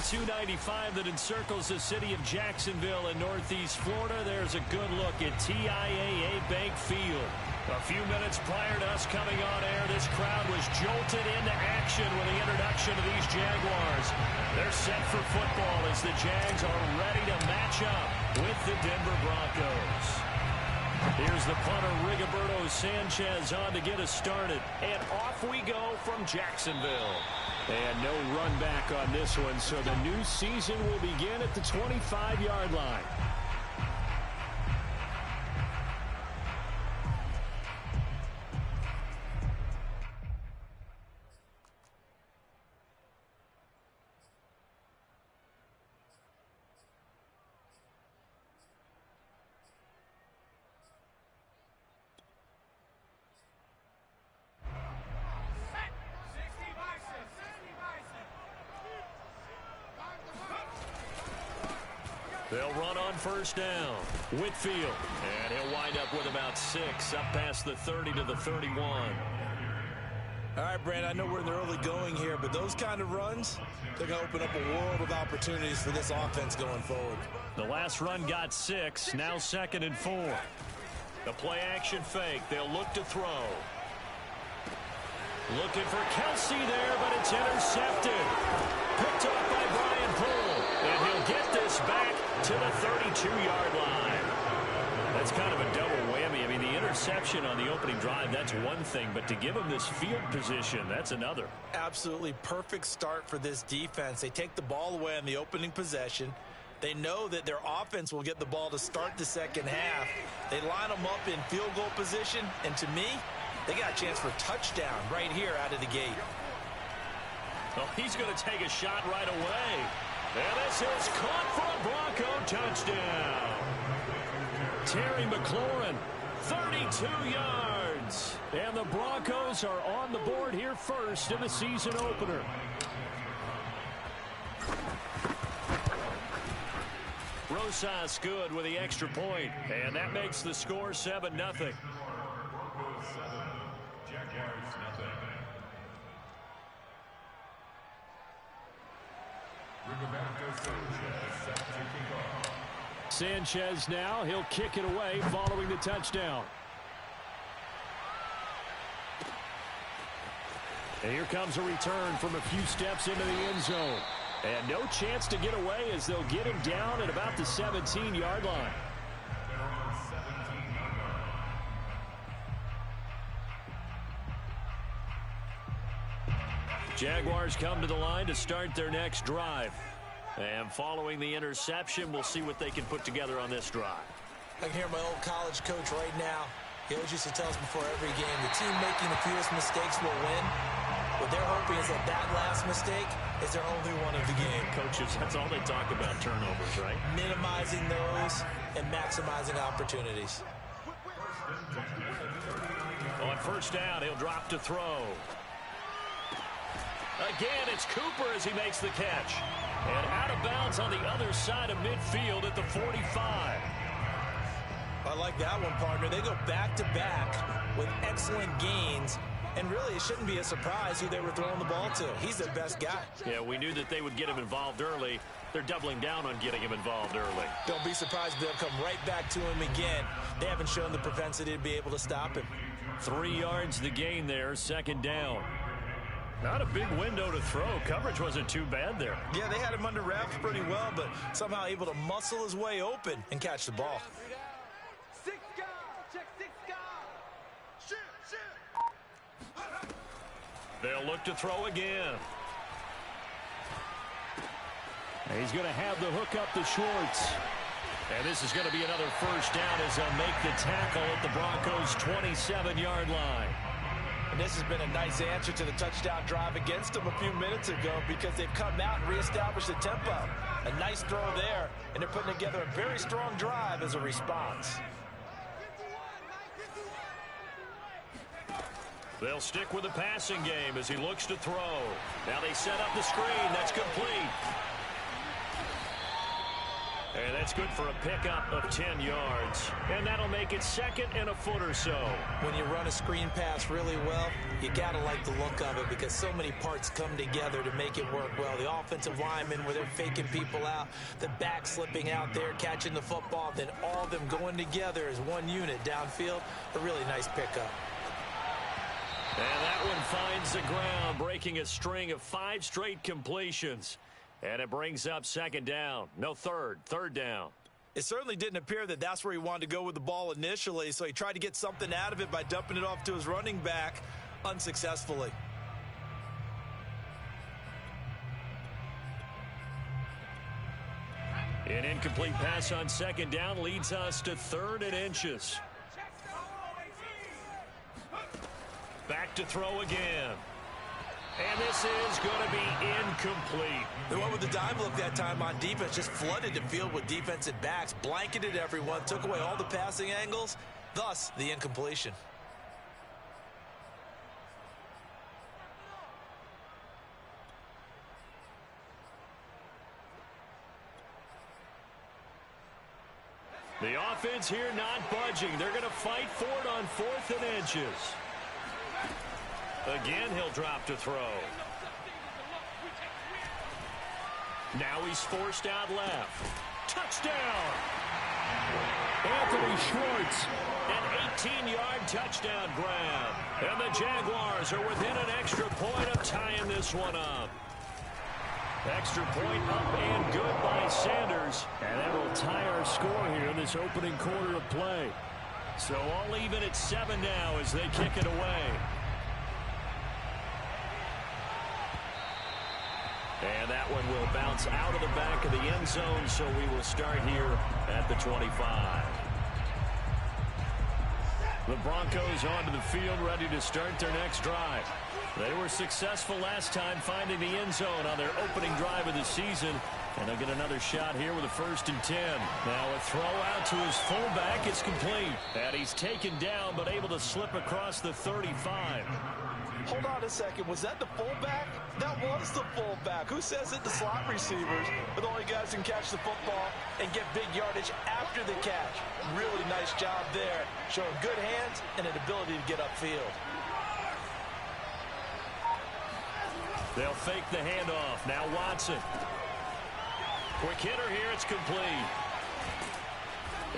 295 that encircles the city of Jacksonville in northeast Florida. There's a good look at TIAA Bank Field. A few minutes prior to us coming on air, this crowd was jolted into action with the introduction of these Jaguars. They're set for football as the Jags are ready to match up with the Denver Broncos. Here's the punter, Rigoberto Sanchez, on to get us started. And off we go from Jacksonville. And no run back on this one, so the new season will begin at the 25-yard line. They'll run on first down. Whitfield. And he'll wind up with about 6 up past the 30 to the 31. All right, Brandon, I know we're in the early going here, but those kind of runs, they're going to open up a world of opportunities for this offense going forward. The last run got 6. Now 2nd and 4. The play action fake. They'll look to throw. Looking for Kelsey there, but it's intercepted. Picked up by Brian Poole. And he'll get this back to the 32-yard line. That's kind of a double whammy. I mean, the interception on the opening drive, that's one thing. But to give him this field position, that's another. Absolutely perfect start for this defense. They take the ball away on the opening possession. They know that their offense will get the ball to start the second half. They line them up in field goal position. And to me, they got a chance for a touchdown right here out of the gate. Well, he's going to take a shot right away. And this is caught for a Bronco touchdown. Terry McLaurin, 32 yards. And the Broncos are on the board here first in the season opener. Rosas good with the extra point. And that makes the score 7-0. Jaguars 0. Sanchez now, he'll kick it away following the touchdown. And here comes a return from a few steps into the end zone. And no chance to get away as they'll get him down at about the 17-yard line. Jaguars come to the line to start their next drive. And following the interception, we'll see what they can put together on this drive. I can hear my old college coach right now. He always used to tell us before every game, the team making the fewest mistakes will win. What they're hoping is that that last mistake is their only one of the game. Coaches, that's all they talk about, turnovers, right? Minimizing those and maximizing opportunities. On first down, he'll drop to throw. Again, it's Cooper as he makes the catch. And out of bounds on the other side of midfield at the 45. I like that one, partner. They go back-to-back with excellent gains. And really, it shouldn't be a surprise who they were throwing the ball to. He's their best guy. Yeah, we knew that they would get him involved early. They're doubling down on getting him involved early. Don't be surprised if they'll come right back to him again. They haven't shown the propensity to be able to stop him. 3 yards the gain there, 2nd down. Not a big window to throw. Coverage wasn't too bad there. Yeah, they had him under wraps pretty well, but somehow able to muscle his way open and catch the ball. They'll look to throw again. He's going to have the hook up to Schwartz. And this is going to be another first down as they'll make the tackle at the Broncos' 27-yard line. And this has been a nice answer to the touchdown drive against them a few minutes ago because they've come out and reestablished the tempo. A nice throw there, and they're putting together a very strong drive as a response. They'll stick with the passing game as he looks to throw. Now they set up the screen. That's complete. And that's good for a pickup of 10 yards. And that'll make it 2nd and a foot or so. When you run a screen pass really well, you got to like the look of it because so many parts come together to make it work well. The offensive linemen where they're faking people out, the back slipping out there, catching the football, then all of them going together as one unit downfield. A really nice pickup. And that one finds the ground, breaking a string of 5 straight completions. And it brings up 2nd down. No, third down. It certainly didn't appear that that's where he wanted to go with the ball initially, so he tried to get something out of it by dumping it off to his running back unsuccessfully. An incomplete pass on 2nd down leads us to 3rd and inches. Back to throw again. And this is going to be incomplete. They went with the dime look that time on defense, just flooded the field with defensive backs, blanketed everyone, took away all the passing angles, thus the incompletion. The offense here not budging. They're going to fight for it on 4th and inches. Again, he'll drop to throw. Now he's forced out left. Touchdown! Anthony Schwartz. An 18-yard touchdown grab. And the Jaguars are within an extra point of tying this one up. Extra point up and good by Sanders. And that will tie our score here in this opening quarter of play. So all even at 7 now as they kick it away. And that one will bounce out of the back of the end zone, so we will start here at the 25. The Broncos onto the field, ready to start their next drive. They were successful last time finding the end zone on their opening drive of the season, and they'll get another shot here with a 1st and 10. Now a throw out to his fullback. It's complete. And he's taken down, but able to slip across the 35. Hold on a second. Was that the fullback? That was the fullback. Who says it? The slot receivers are the only guys who can catch the football and get big yardage after the catch. Really nice job there, showing good hands and an ability to get upfield. They'll fake the handoff. Now Watson. Quick hitter here. It's complete.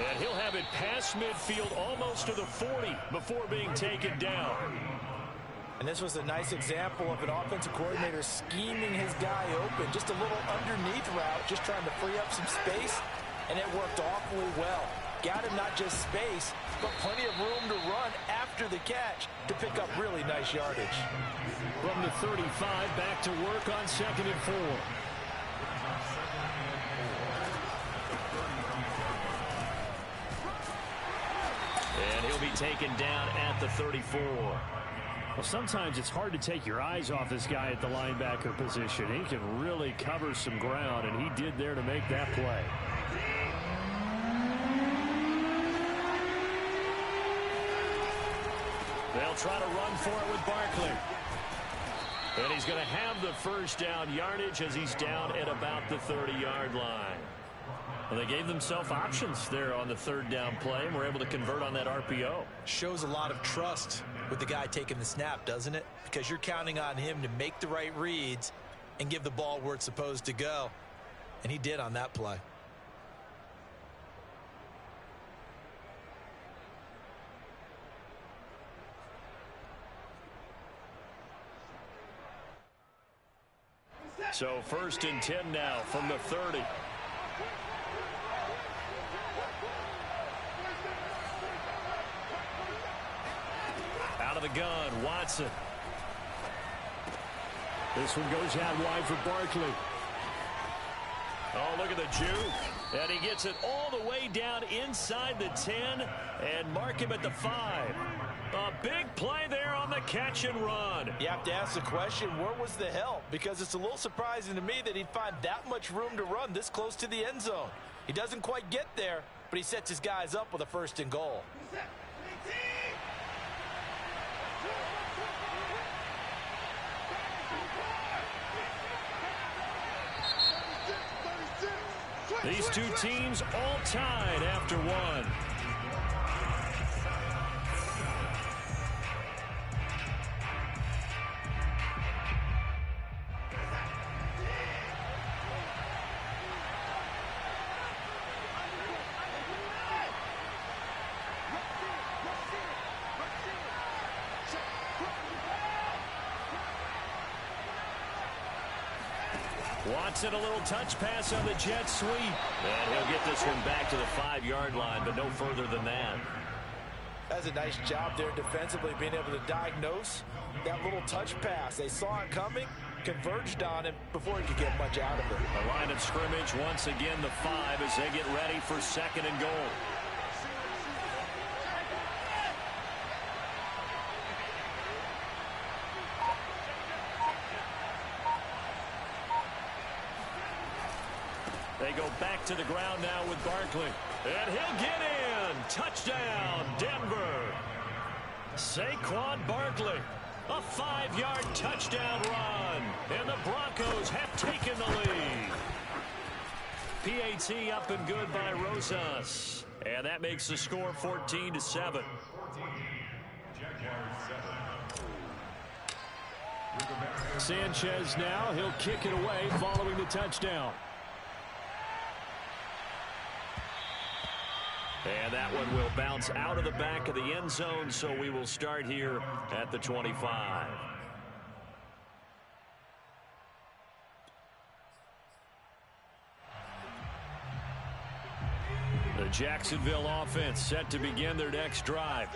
And he'll have it past midfield almost to the 40 before being taken down. And this was a nice example of an offensive coordinator scheming his guy open. Just a little underneath route, just trying to free up some space, and it worked awfully well. Got him not just space, but plenty of room to run after the catch to pick up really nice yardage. From the 35, back to work on 2nd and 4. And he'll be taken down at the 34. Well, sometimes it's hard to take your eyes off this guy at the linebacker position. He can really cover some ground, and he did there to make that play. They'll try to run for it with Barkley. And he's going to have the 1st down yardage as he's down at about the 30-yard line. Well, they gave themselves options there on the 3rd down play and were able to convert on that RPO. Shows a lot of trust with the guy taking the snap, doesn't it? Because you're counting on him to make the right reads and give the ball where it's supposed to go. And he did on that play. So 1st and 10 now from the 30. Out of the gun, Watson. This one goes out wide for Barkley. Oh, look at the juke. And he gets it all the way down inside the 10 and mark him at the 5. A big play there on the catch and run. You have to ask the question, where was the help? Because it's a little surprising to me that he'd find that much room to run this close to the end zone. He doesn't quite get there, but he sets his guys up with a 1st and goal. These two teams all tied after one. Watson, a little touch pass on the jet sweep. And he'll get this one back to the 5-yard line, but no further than that. That's a nice job there defensively, being able to diagnose that little touch pass. They saw it coming, converged on him before he could get much out of it. A line of scrimmage, once again the 5 as they get ready for 2nd and goal. They go back to the ground now with Barkley. And he'll get in. Touchdown, Denver. Saquon Barkley. A 5-yard touchdown run. And the Broncos have taken the lead. PAT up and good by Rosas. And that makes the score 14-7. Sanchez now. He'll kick it away following the touchdown. And that one will bounce out of the back of the end zone, so we will start here at the 25. The Jacksonville offense set to begin their next drive.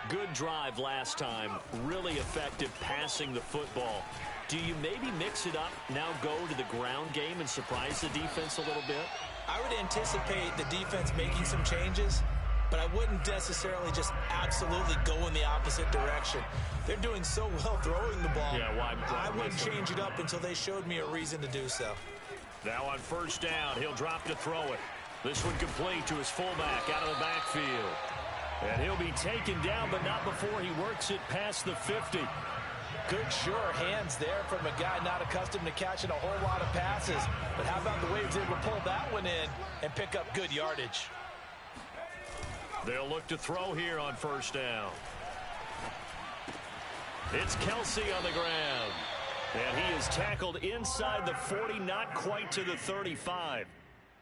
Good drive last time. Really effective passing the football. Do you maybe mix it up, now go to the ground game and surprise the defense a little bit? I would anticipate the defense making some changes, but I wouldn't necessarily just absolutely go in the opposite direction. They're doing so well throwing the ball. Yeah, why I wouldn't change it up until they showed me a reason to do so. Now on 1st down, he'll drop to throw it. This one complete to his fullback out of the backfield. And he'll be taken down, but not before he works it past the 50. Good, sure hands there from a guy not accustomed to catching a whole lot of passes. But how about the way he was able to pull that one in and pick up good yardage? They'll look to throw here on 1st down. It's Kelsey on the ground. And he is tackled inside the 40, not quite to the 35.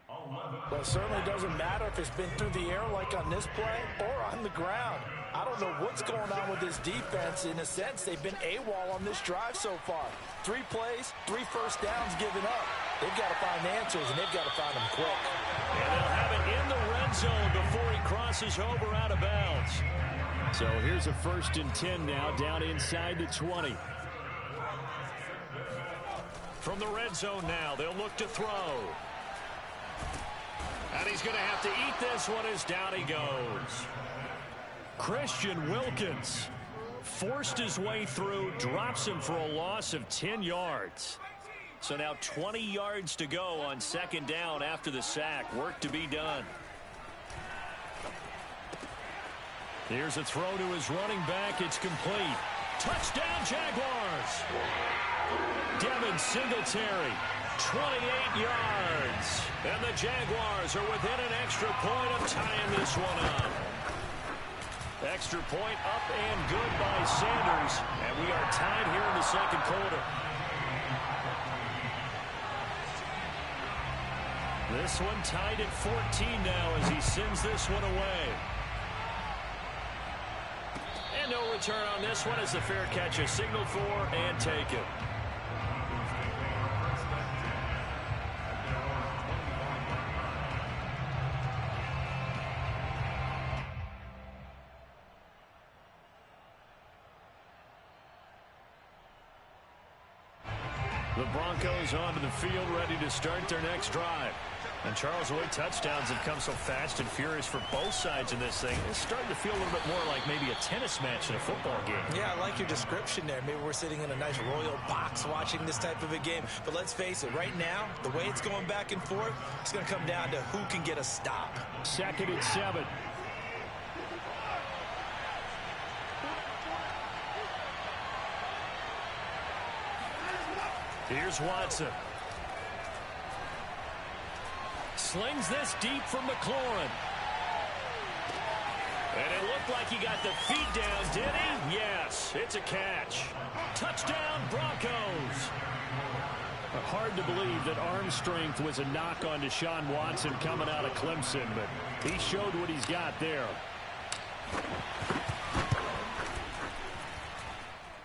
Well, it certainly doesn't matter if it's been through the air like on this play or on the ground. I don't know what's going on with this defense. In a sense, they've been AWOL on this drive so far. 3 plays, 3 first downs given up. They've got to find answers, and they've got to find them quick. And they'll have it in the red zone before he crosses over out of bounds. So here's a 1st and 10 now, down inside the 20. From the red zone now, they'll look to throw. And he's going to have to eat this one as down he goes. Christian Wilkins forced his way through, drops him for a loss of 10 yards. So now 20 yards to go on 2nd down after the sack. Work to be done. Here's a throw to his running back. It's complete. Touchdown, Jaguars. Devin Singletary, 28 yards. And the Jaguars are within an extra point of tying this one up. Extra point up and good by Sanders. And we are tied here in the 2nd quarter. This one tied at 14 now as he sends this one away. And no return on this one as the fair catch is signaled for and taken. The Broncos onto the field, ready to start their next drive. And Charles, the way touchdowns have come so fast and furious for both sides in this thing, it's starting to feel a little bit more like maybe a tennis match in a football game. Yeah, I like your description there. Maybe we're sitting in a nice royal box watching this type of a game. But let's face it, right now, the way it's going back and forth, it's going to come down to who can get a stop. 2nd and 7. Here's Watson. slings this deep from McLaurin. And it looked like he got the feet down, did he? Yes, it's a catch. Touchdown, Broncos. Hard to believe that arm strength was a knock on Deshaun Watson coming out of Clemson, but he showed what he's got there.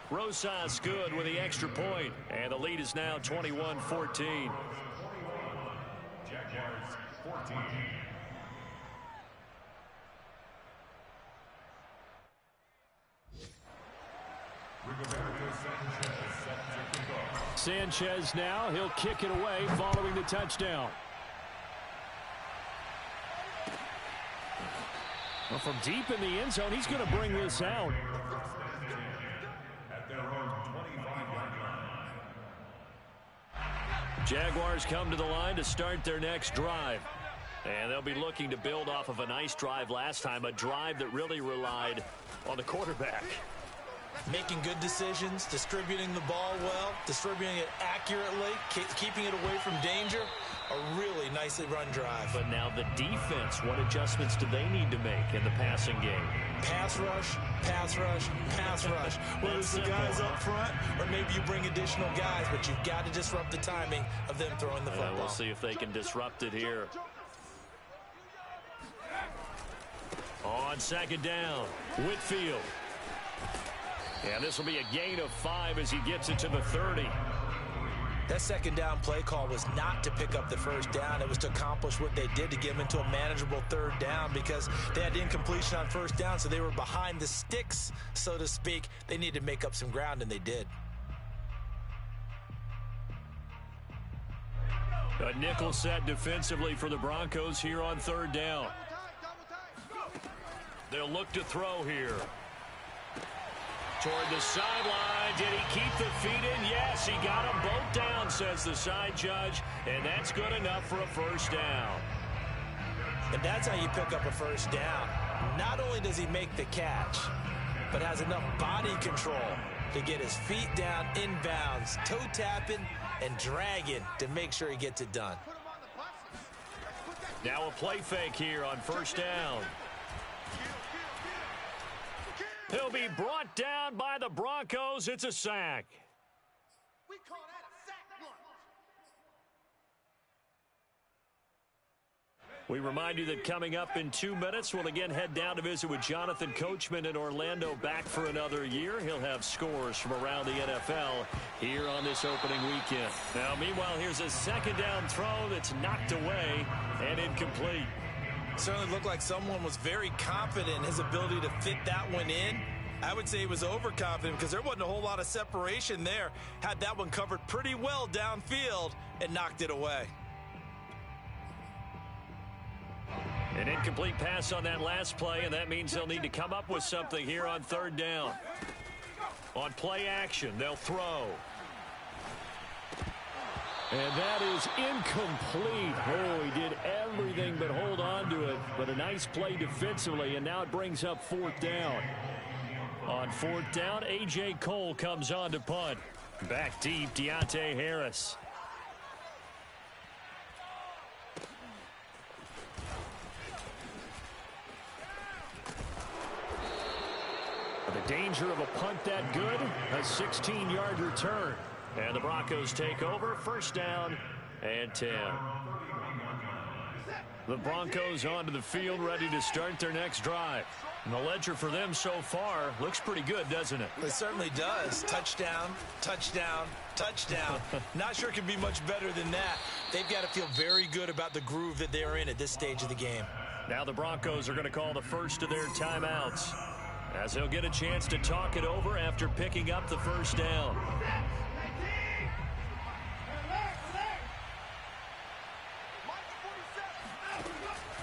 Rosas good with the extra point, and the lead is now 21-14. Jaguars 14. Sanchez now, he'll kick it away following the touchdown. Well, from deep in the end zone, he's going to bring this out. At their own 25-yard line. Jaguars come to the line to start their next drive. And they'll be looking to build off of a nice drive last time, a drive that really relied on the quarterback. Making good decisions, distributing the ball well, distributing it accurately, keeping it away from danger. A really nicely run drive. But now the defense, what adjustments do they need to make in the passing game? Pass rush, pass rush, pass rush. Whether it's the guys up front or maybe you bring additional guys, but you've got to disrupt the timing of them throwing the football. We'll see if they can disrupt it here. On second down, Whitfield. And this will be a gain of 5 as he gets it to the 30. That second down play call was not to pick up the first down. It was to accomplish what they did, to get them into a manageable third down, because they had incompletion on first down, so they were behind the sticks, so to speak. They needed to make up some ground, and they did. A nickel set defensively for the Broncos here on third down. They'll look to throw here. Toward the sideline. Did he keep the feet in? Yes, he got them both down, says the side judge, and that's good enough for a first down. And that's how you pick up a first down. Not only does he make the catch, but has enough body control to get his feet down inbounds, toe tapping and dragging to make sure he gets it done. Now a play fake here on first down. He'll be brought down by the Broncos. It's a sack. We call that a sack lunch. We remind you that coming up in 2 minutes, we'll again head down to visit with Jonathan Coachman in Orlando, back for another year. He'll have scores from around the NFL here on this opening weekend. Now, meanwhile, here's a second down throw that's knocked away and incomplete. Certainly looked like someone was very confident in his ability to fit that one in. I would say he was overconfident because there wasn't a whole lot of separation there. Had that one covered pretty well downfield and knocked it away. An incomplete pass on that last play, and that means they'll need to come up with something here on third down. On play action, they'll throw. And that is incomplete. Oh, he did everything but hold on to it. But a nice play defensively, and now it brings up fourth down. On fourth down, A.J. Cole comes on to punt. Back deep, Deontay Harris. The danger of a punt that good, a 16-yard return. And the Broncos take over, first down and 10. The Broncos onto the field, ready to start their next drive. And the ledger for them so far looks pretty good, doesn't it? It certainly does. Touchdown, touchdown, touchdown. Not sure it could be much better than that. They've got to feel very good about the groove that they're in at this stage of the game. Now the Broncos are going to call the first of their timeouts, as they'll get a chance to talk it over after picking up the first down.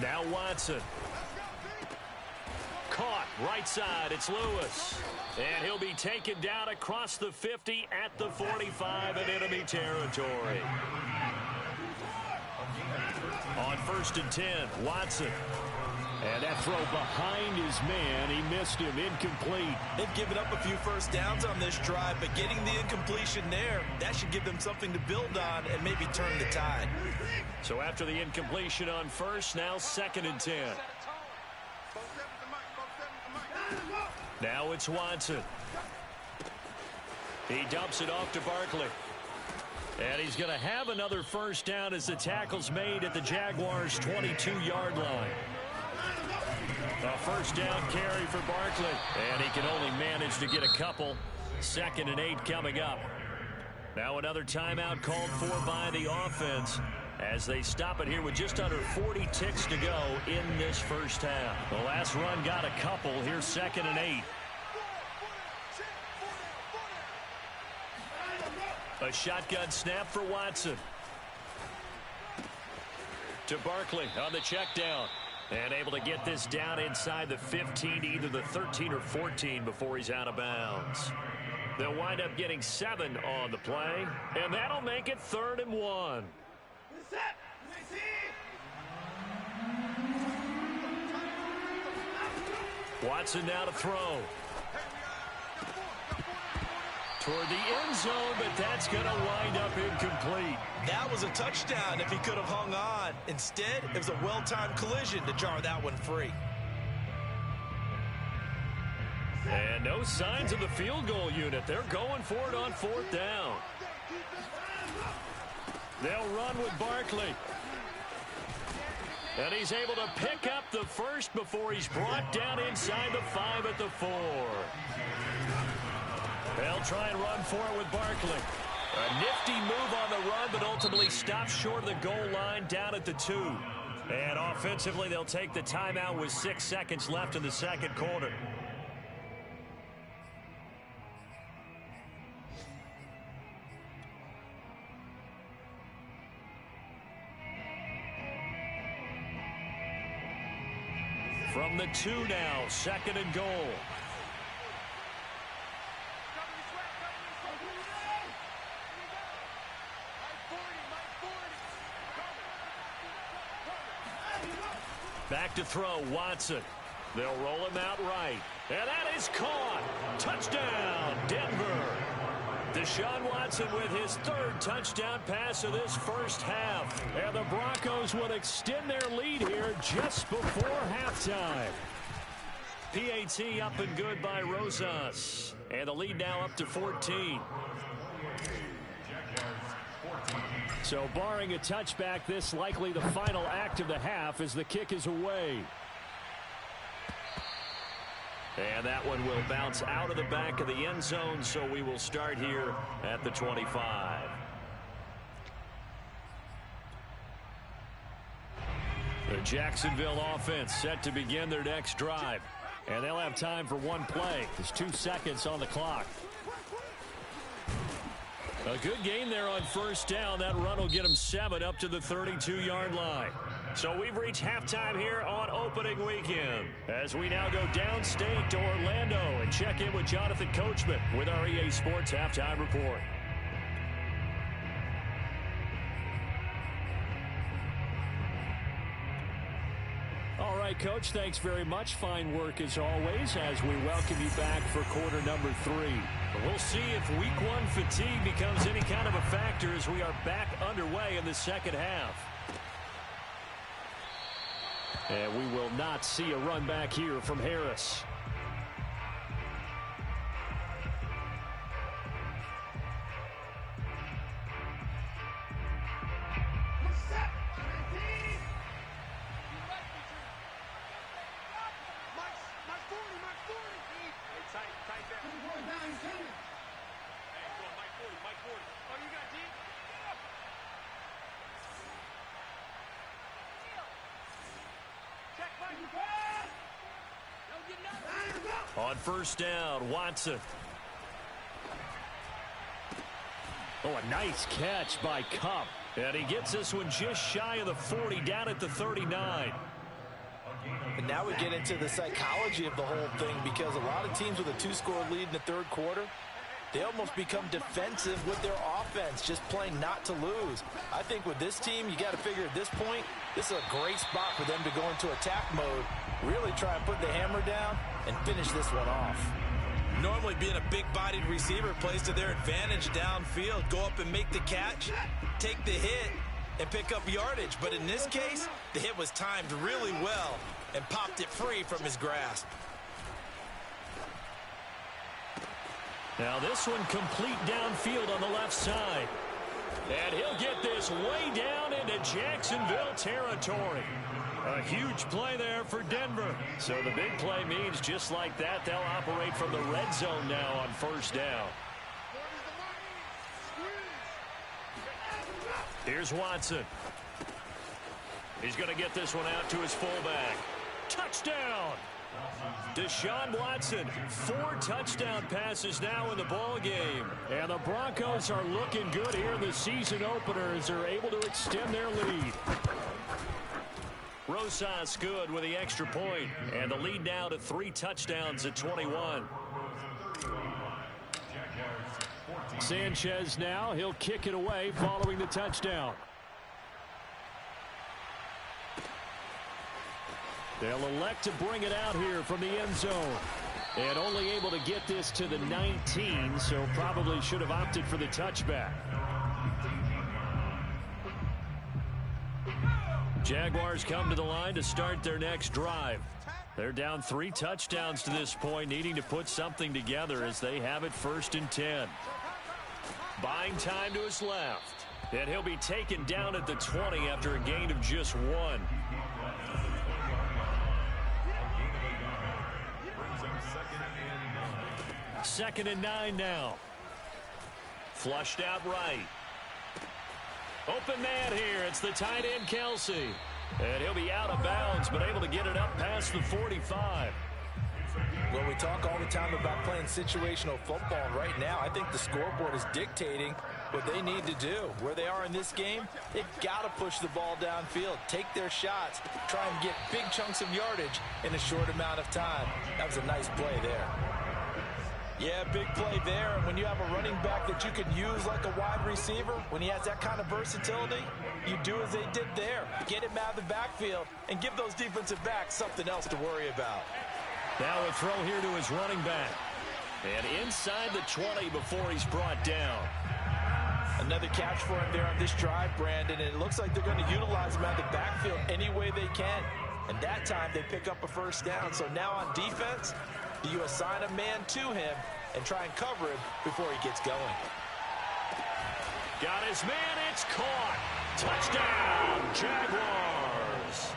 Now Watson. Caught right side. It's Lewis. And he'll be taken down across the 50 at the 45 in enemy territory. On first and 10, Watson. And that throw behind his man, he missed him, incomplete. They've given up a few first downs on this drive, but getting the incompletion there, that should give them something to build on and maybe turn the tide. So after the incompletion on first, now 2nd and 10. Now it's Watson. He dumps it off to Barkley. And he's going to have another first down as the tackle's made at the Jaguars' 22-yard line. A first down carry for Barkley. And he can only manage to get a couple. 2nd and 8 coming up. Now another timeout called for by the offense as they stop it here with just under 40 ticks to go in this first half. The last run got a couple. Here's 2nd and 8. A shotgun snap for Watson. To Barkley on the check down. And able to get this down inside the 15 to either the 13 or 14 before he's out of bounds. They'll wind up getting 7 on the play. And that'll make it 3rd and 1. Watson now to throw. Toward the end zone, but that's going to wind up incomplete. That was a touchdown if he could have hung on. Instead, it was a well-timed collision to jar that one free. And no signs of the field goal unit. They're going for it on 4th down. They'll run with Barkley. And he's able to pick up the first before he's brought down inside the 5 at the 4. They'll try and run for it with Barkley. A nifty move on the run, but ultimately stopped short of the goal line down at the 2. And offensively, they'll take the timeout with 6 seconds left in the second quarter. From the 2 now, 2nd and goal. Back to throw, Watson. They'll roll him out right. And that is caught. Touchdown, Denver. Deshaun Watson with his 3rd touchdown pass of this first half. And the Broncos will extend their lead here just before halftime. PAT up and good by Rosas. And the lead now up to 14. So barring a touchback, this likely the final act of the half as the kick is away. And that one will bounce out of the back of the end zone, so we will start here at the 25. The Jacksonville offense set to begin their next drive. And they'll have time for one play. There's 2 seconds on the clock. A good gain there on first down. That run will get them 7 up to the 32-yard line. So we've reached halftime here on opening weekend as we now go downstate to Orlando and check in with Jonathan Coachman with our EA Sports Halftime Report. All right, Coach, thanks very much. Fine work as always as we welcome you back for quarter number 3. We'll see if week 1 fatigue becomes any kind of a factor as we are back underway in the second half. And we will not see a run back here from Harris. On first down, Watson. Oh, a nice catch by Kupp. And he gets this one just shy of the 40, down at the 39. And now we get into the psychology of the whole thing, because a lot of teams with a 2-score lead in the third quarter, they almost become defensive with their offense, just playing not to lose. I think with this team, you got to figure at this point, This is a great spot for them to go into attack mode, really try and put the hammer down and finish this one off. Normally being a big-bodied receiver plays to their advantage downfield. Go up and make the catch, take the hit, and pick up yardage. But in this case, the hit was timed really well and popped it free from his grasp. Now this one complete downfield on the left side. And he'll get this way down into Jacksonville territory. A huge play there for Denver. So the big play means just like that, they'll operate from the red zone now on first down. Here's Watson. He's going to get this one out to his fullback. Touchdown! Deshaun Watson, 4 touchdown passes now in the ball game. And the Broncos are looking good here in the season opener as they're able to extend their lead. Rosas good with the extra point, and the lead now to 3 touchdowns at 21. Sanchez now, he'll kick it away following the touchdown. They'll elect to bring it out here from the end zone. And only able to get this to the 19, so probably should have opted for the touchback. Jaguars come to the line to start their next drive. They're down 3 touchdowns to this point, needing to put something together as they have it 1st and 10. Buying time to his left. And he'll be taken down at the 20 after a gain of just 1. Second and 9 now. Flushed out right. Open man here. It's the tight end, Kelsey. And he'll be out of bounds, but able to get it up past the 45. Well, we talk all the time about playing situational football, and right now I think the scoreboard is dictating what they need to do. Where they are in this game, they've got to push the ball downfield, take their shots, try and get big chunks of yardage in a short amount of time. That was a nice play there. Yeah, big play there. And when you have a running back that you can use like a wide receiver, when he has that kind of versatility, you do as they did there. Get him out of the backfield and give those defensive backs something else to worry about. Now a throw here to his running back. And inside the 20 before he's brought down. Another catch for him there on this drive, Brandon. And it looks like they're going to utilize him out of the backfield any way they can. And that time they pick up a first down. So now on defense, do you assign a man to him and try and cover him before he gets going? Got his man. It's caught. Touchdown, Jaguars.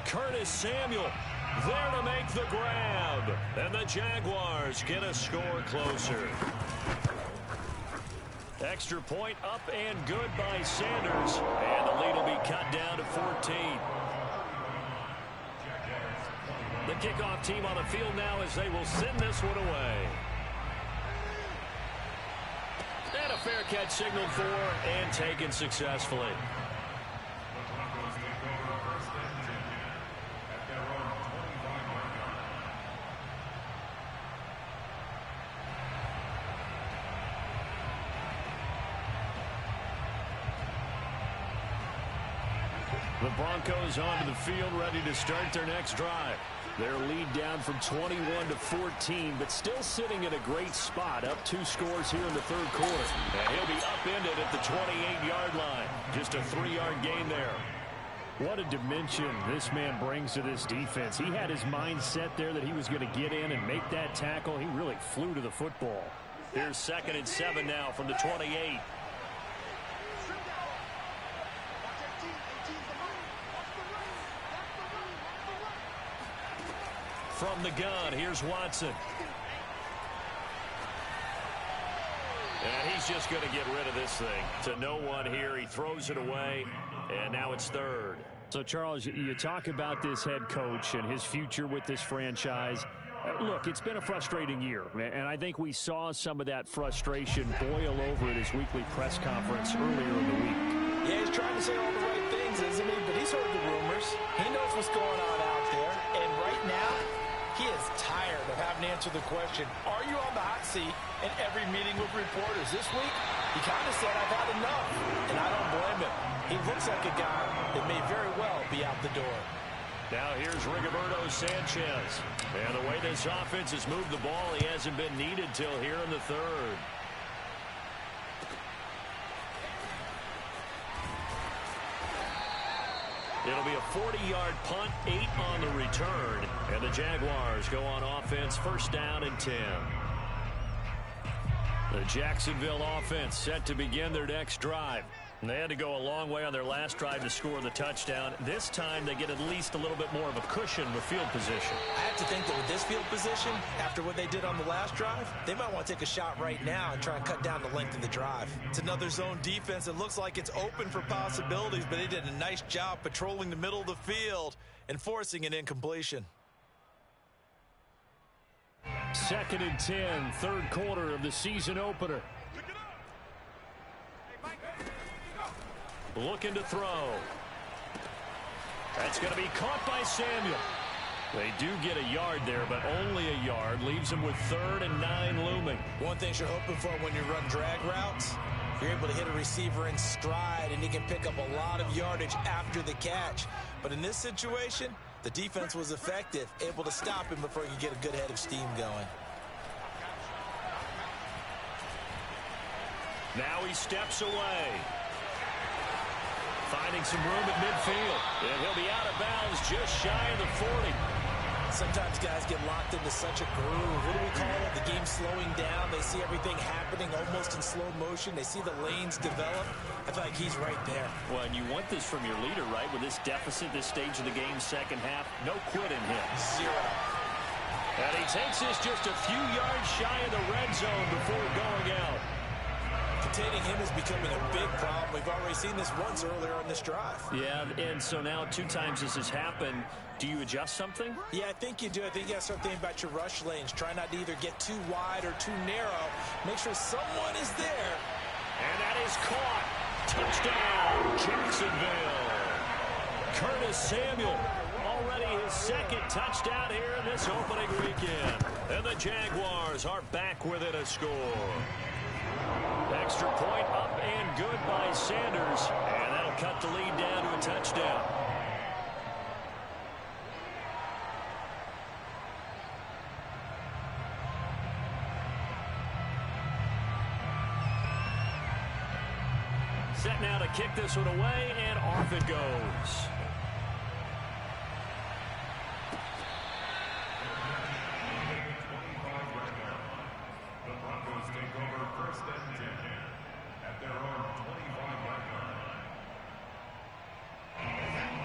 Curtis Samuel there to make the grab. And the Jaguars get a score closer. Extra point up and good by Sanders. And the lead will be cut down to 14. The kickoff team on the field now as they will send this one away. And a fair catch signaled for and taken successfully. The Broncos onto the field ready to start their next drive. Their lead down from 21 to 14, but still sitting in a great spot, up 2 scores here in the 3rd quarter. And he'll be upended at the 28-yard line. Just a 3-yard gain there. What a dimension this man brings to this defense. He had his mind set there that he was going to get in and make that tackle. He really flew to the football. Here's 2nd and 7 now from the 28. From the gun, here's Watson. And he's just going to get rid of this thing. To no one here. He throws it away, and now it's 3rd. So, Charles, you talk about this head coach and his future with this franchise. Look, it's been a frustrating year, and I think we saw some of that frustration boil over at his weekly press conference earlier in the week. Yeah, he's trying to say all the right things, isn't he? But he's heard the rumors. He knows what's going on out there. And right now, he is tired of having to answer the question, are you on the hot seat in every meeting with reporters? This week, he kind of said, I've had enough, and I don't blame him. He looks like a guy that may very well be out the door. Now here's Rigoberto Sanchez. And the way this offense has moved the ball, he hasn't been needed till here in the third. It'll be a 40-yard punt, 8 on the return. And the Jaguars go on offense, first down and 10. The Jacksonville offense set to begin their next drive. And they had to go a long way on their last drive to score the touchdown. This time they get at least a little bit more of a cushion with field position. I have to think that with this field position, after what they did on the last drive, they might want to take a shot right now and try and cut down the length of the drive. It's another zone defense that looks like it's open for possibilities, but they did a nice job patrolling the middle of the field and forcing an incompletion. 2nd and 10, third quarter of the season opener. Looking to throw. That's going to be caught by Samuel. They do get a yard there, but only a yard. Leaves them with 3rd and 9 looming. One thing you're hoping for when you run drag routes, you're able to hit a receiver in stride, and he can pick up a lot of yardage after the catch. But in this situation, the defense was effective, able to stop him before he could get a good head of steam going. Now he steps away. Finding some room at midfield. And he'll be out of bounds just shy of the 40. Sometimes guys get locked into such a groove. What do we call it? The game slowing down. They see everything happening almost in slow motion. They see the lanes develop. I feel like he's right there. Well, and you want this from your leader, right? With this deficit, this stage of the game, second half, no quitting him. 0. And he takes this just a few yards shy of the red zone before going out. Containing him is becoming a big problem. We've already seen this once earlier on this drive. Yeah, and so now 2 times this has happened. Do you adjust something? Yeah, I think you do. I think you got to start thinking about your rush lanes. Try not to either get too wide or too narrow. Make sure someone is there. And that is caught. Touchdown, Jacksonville. Curtis Samuel, already his 2nd touchdown here in this opening weekend. And the Jaguars are back within a score. Extra point up and good by Sanders. And that'll cut the lead down to a touchdown. Set now to kick this one away, and off it goes. The Broncos take over 1st and 10 at their own 25-yard line.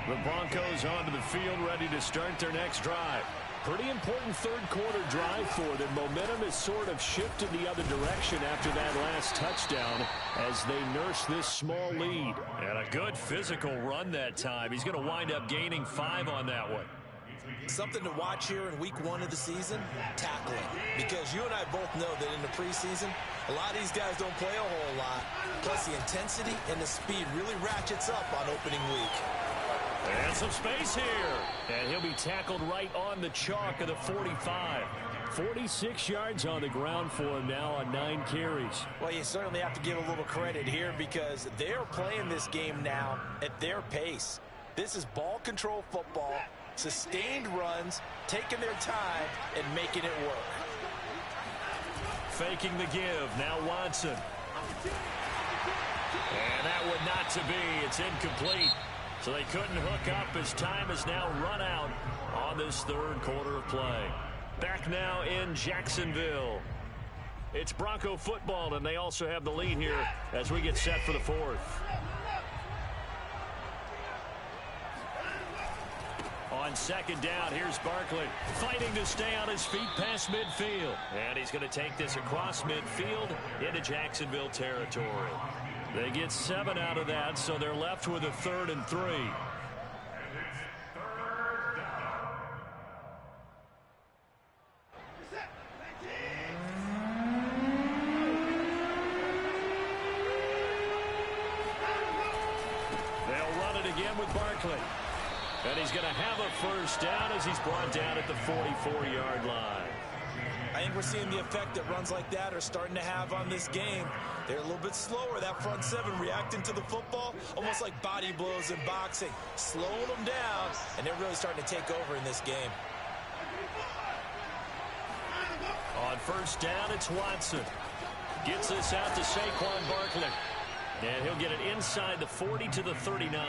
The Broncos onto the field, ready to start their next drive. Pretty important third quarter drive for them. Momentum has sort of shifted the other direction after that last touchdown as they nurse this small lead. And a good physical run that time. He's going to wind up gaining 5 on that one. Something to watch here in week 1 of the season, tackling. Because you and I both know that in the preseason, a lot of these guys don't play a whole lot. Plus the intensity and the speed really ratchets up on opening week. And some space here. And he'll be tackled right on the chalk of the 45. 46 yards on the ground for him now on 9 carries. Well, you certainly have to give a little credit here because they're playing this game now at their pace. This is ball control football, sustained runs, taking their time, and making it work. Faking the give. Now Watson. And that would not to be. It's incomplete. So they couldn't hook up as time has now run out on this third quarter of play. Back now in Jacksonville. It's Bronco football, and they also have the lead here as we get set for the 4th. On 2nd down, here's Barkley fighting to stay on his feet past midfield. And he's going to take this across midfield into Jacksonville territory. They get 7 out of that, so they're left with a 3rd and 3. They'll run it again with Barkley. And he's going to have a first down as he's brought down at the 44-yard line. I think we're seeing the effect that runs like that are starting to have on this game. They're a little bit slower, that front seven, reacting to the football, almost like body blows in boxing, slowing them down, and they're really starting to take over in this game. On first down, it's Watson. Gets this out to Saquon Barkley. And he'll get it inside the 40 to the 39.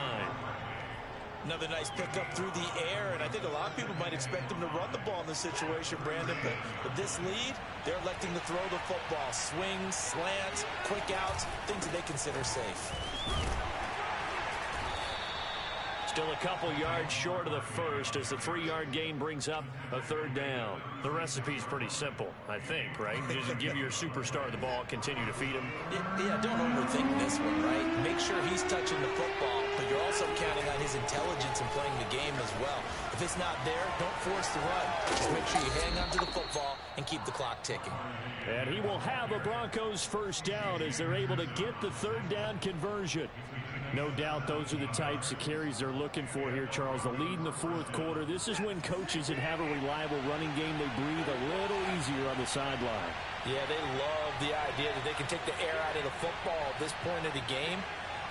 Another nice pickup through the air, and I think a lot of people might expect him to run the ball in this situation, Brandon. But with this lead, they're electing to throw the football. Swings, slants, quick outs, things that they consider safe. Still a couple yards short of the first as the 3-yard gain brings up a third down. The recipe's pretty simple, I think, right? Just give your superstar the ball, continue to feed him. Yeah, don't overthink this one, right? Make sure he's touching the football, but you're also counting on his intelligence in playing the game as well. If it's not there, don't force the run. Just make sure you hang on to the football and keep the clock ticking. And he will have a Broncos first down as they're able to get the third down conversion. No doubt those are the types of carries they're looking for here, Charles. The lead in the fourth quarter. This is when coaches that have a reliable running game, they breathe a little easier on the sideline. Yeah, they love the idea that they can take the air out of the football at this point of the game.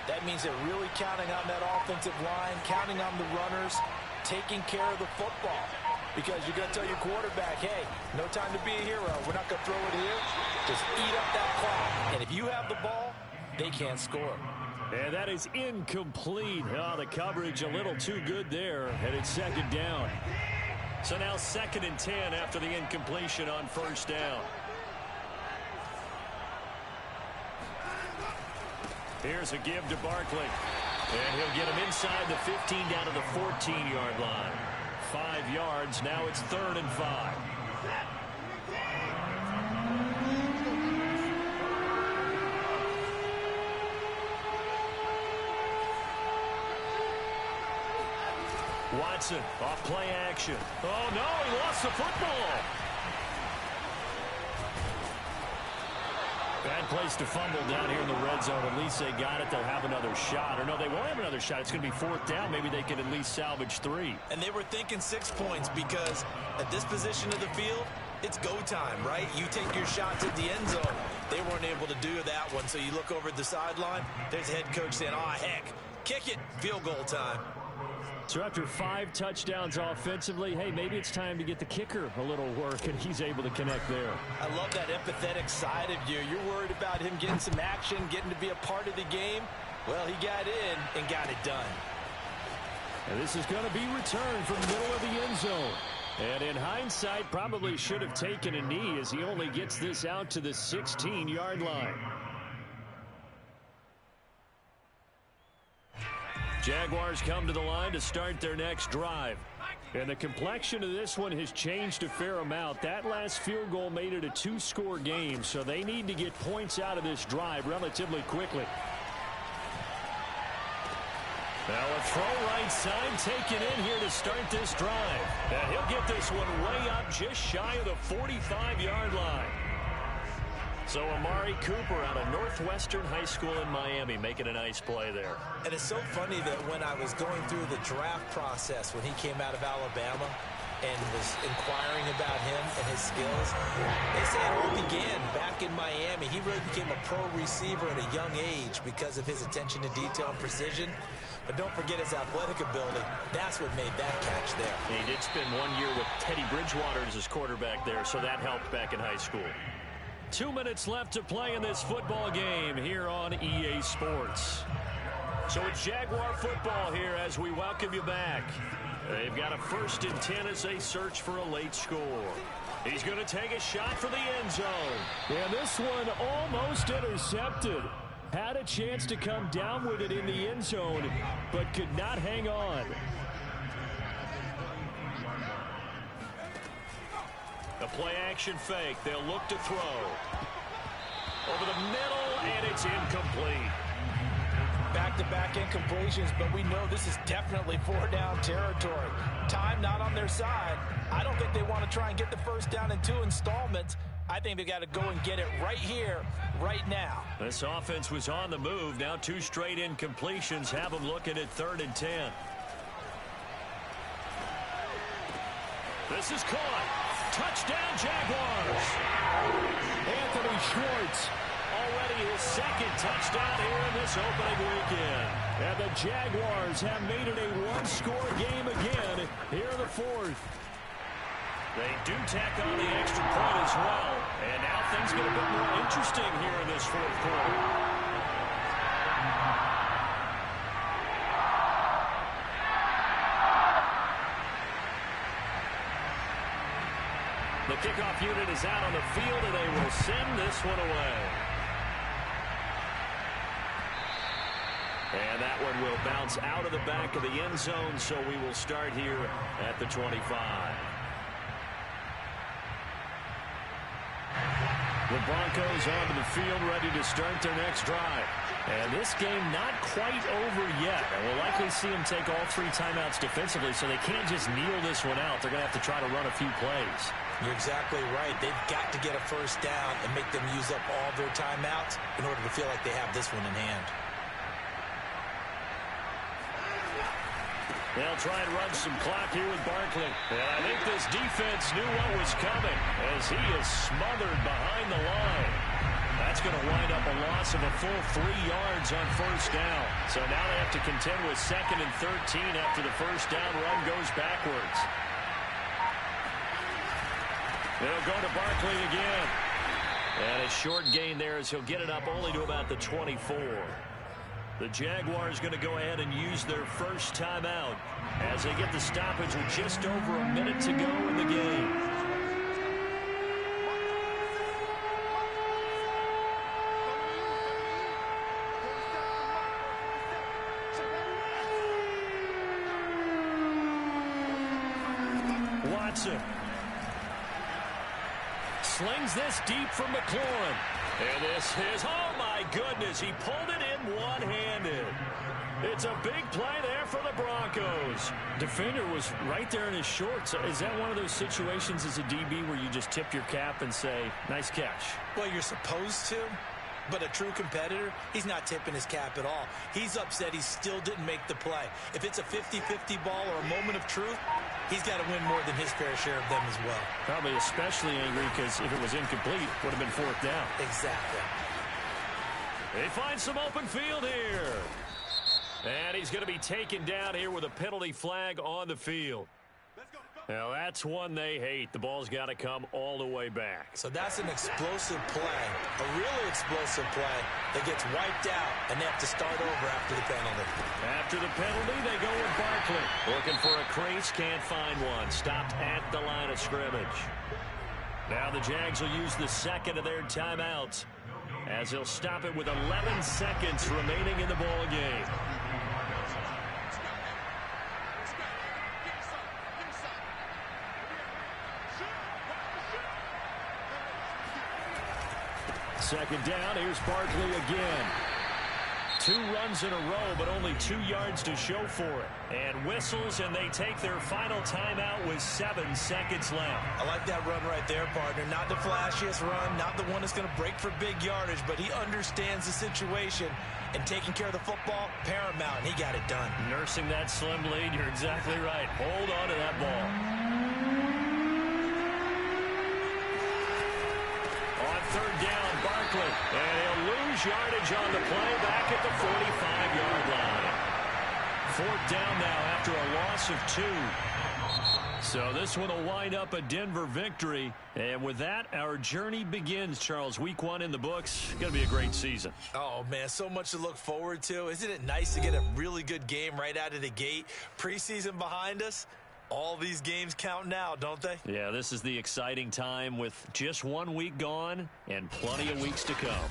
That means they're really counting on that offensive line, counting on the runners, taking care of the football. Because you're going to tell your quarterback, hey, no time to be a hero. We're not going to throw it here. Just eat up that clock. And if you have the ball, they can't score. And that is incomplete. Oh, the coverage a little too good there, and it's second down. So now 2nd and 10 after the incompletion on first down. Here's a give to Barkley. And he'll get him inside the 15 down to the 14-yard line. 5 yards. Now it's 3rd and 5. Watson off play action. Oh, no, he lost the football. Bad place to fumble down here in the red zone. At least they got it. They'll have another shot. Or no, they won't have another shot. It's going to be 4th down. Maybe they can at least salvage 3. And they were thinking 6 points because at this position of the field, it's go time, right? You take your shots at the end zone. They weren't able to do that one. So you look over at the sideline. There's the head coach saying, oh, heck, kick it. Field goal time. So after 5 touchdowns offensively, hey, maybe it's time to get the kicker a little work, and he's able to connect there. I love that empathetic side of you. You're worried about him getting some action, getting to be a part of the game. Well, he got in and got it done. And this is going to be returned from the middle of the end zone. And in hindsight, probably should have taken a knee as he only gets this out to the 16-yard line. Jaguars come to the line to start their next drive. And the complexion of this one has changed a fair amount. That last field goal made it a 2-score game, so they need to get points out of this drive relatively quickly. Now a throw right side taken in here to start this drive. And he'll get this one way up just shy of the 45-yard line. So Amari Cooper out of Northwestern High School in Miami making a nice play there. And it's so funny that when I was going through the draft process when he came out of Alabama and was inquiring about him and his skills, they say it all began back in Miami. He really became a pro receiver at a young age because of his attention to detail and precision. But don't forget his athletic ability. That's what made that catch there. He did spend 1 year with Teddy Bridgewater as his quarterback there, so that helped back in high school. 2 minutes left to play in this football game here on EA Sports. So it's Jaguar football here as we welcome you back. They've got a 1st and 10 as they search for a late score. He's going to take a shot for the end zone. And this one almost intercepted. Had a chance to come down with it in the end zone, but could not hang on. A play-action fake. They'll look to throw. Over the middle, and it's incomplete. Back-to-back incompletions, but we know this is definitely 4-down territory. Time not on their side. I don't think they want to try and get the first down in 2 installments. I think they got to go and get it right here, right now. This offense was on the move. Now 2 straight incompletions have them looking at 3rd and 10. This is caught. Touchdown, Jaguars. Anthony Schwartz, already his second touchdown here in this opening weekend. And the Jaguars have made it a one-score game again here in the fourth. They do tack on the extra point as well. And now things get a bit more interesting here in this fourth quarter. The kickoff unit is out on the field, and they will send this one away. And that one will bounce out of the back of the end zone, so we will start here at the 25. The Broncos onto the field, ready to start their next drive. And this game not quite over yet. And we'll likely see them take all three timeouts defensively, so they can't just kneel this one out. They're going to have to try to run a few plays. You're exactly right. They've got to get a first down and make them use up all their timeouts in order to feel like they have this one in hand. They'll try and run some clock here with Barkley. And I think this defense knew what was coming as he is smothered behind the line. That's going to wind up a loss of a full 3 yards on first down. So now they have to contend with 2nd and 13 after the first down run goes backwards. They'll go to Barkley again. And a short gain there as he'll get it up only to about the 24. The Jaguars going to go ahead and use their first timeout as they get the stoppage with just over a minute to go in the game. Watson slings this deep from McLaurin. And this is, oh my goodness, he pulled it in one-handed. It's a big play there for the Broncos. Defender was right there in his shorts. Is that one of those situations as a DB where you just tip your cap and say, nice catch? Well, you're supposed to, but a true competitor, he's not tipping his cap at all. He's upset he still didn't make the play. If it's a 50-50 ball or a moment of truth, he's got to win more than his fair share of them as well. Probably especially angry because if it was incomplete, it would have been fourth down. Exactly. They find some open field here. And he's going to be taken down here with a penalty flag on the field. Now, that's one they hate. The ball's got to come all the way back. So that's an explosive play, a really explosive play that gets wiped out, and they have to start over after the penalty. After the penalty, they go with Barkley. Looking for a crease, can't find one. Stopped at the line of scrimmage. Now the Jags will use the second of their timeouts as they'll stop it with 11 seconds remaining in the ball game. Second down, here's Barkley again. 2 runs in a row, but only 2 yards to show for it. And whistles, and they take their final timeout with 7 seconds left. I like that run right there, partner. Not the flashiest run, not the one that's going to break for big yardage, but he understands the situation, and taking care of the football, paramount, and he got it done. Nursing that slim lead, you're exactly right. Hold on to that ball. Third down, Barkley, and he'll lose yardage on the play back at the 45-yard line. Fourth down now after a loss of 2. So this one will wind up a Denver victory. And with that, our journey begins, Charles. Week 1 in the books. Going to be a great season. Oh, man, so much to look forward to. Isn't it nice to get a really good game right out of the gate? Preseason behind us. All these games count now, don't they? Yeah, this is the exciting time with just 1 week gone and plenty of weeks to come.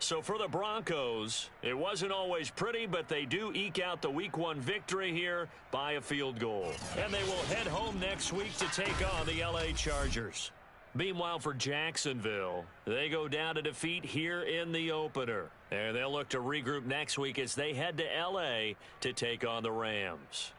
So for the Broncos, it wasn't always pretty, but they do eke out the Week 1 victory here by a field goal. And they will head home next week to take on the LA Chargers. Meanwhile, for Jacksonville, they go down to defeat here in the opener. And they'll look to regroup next week as they head to LA to take on the Rams.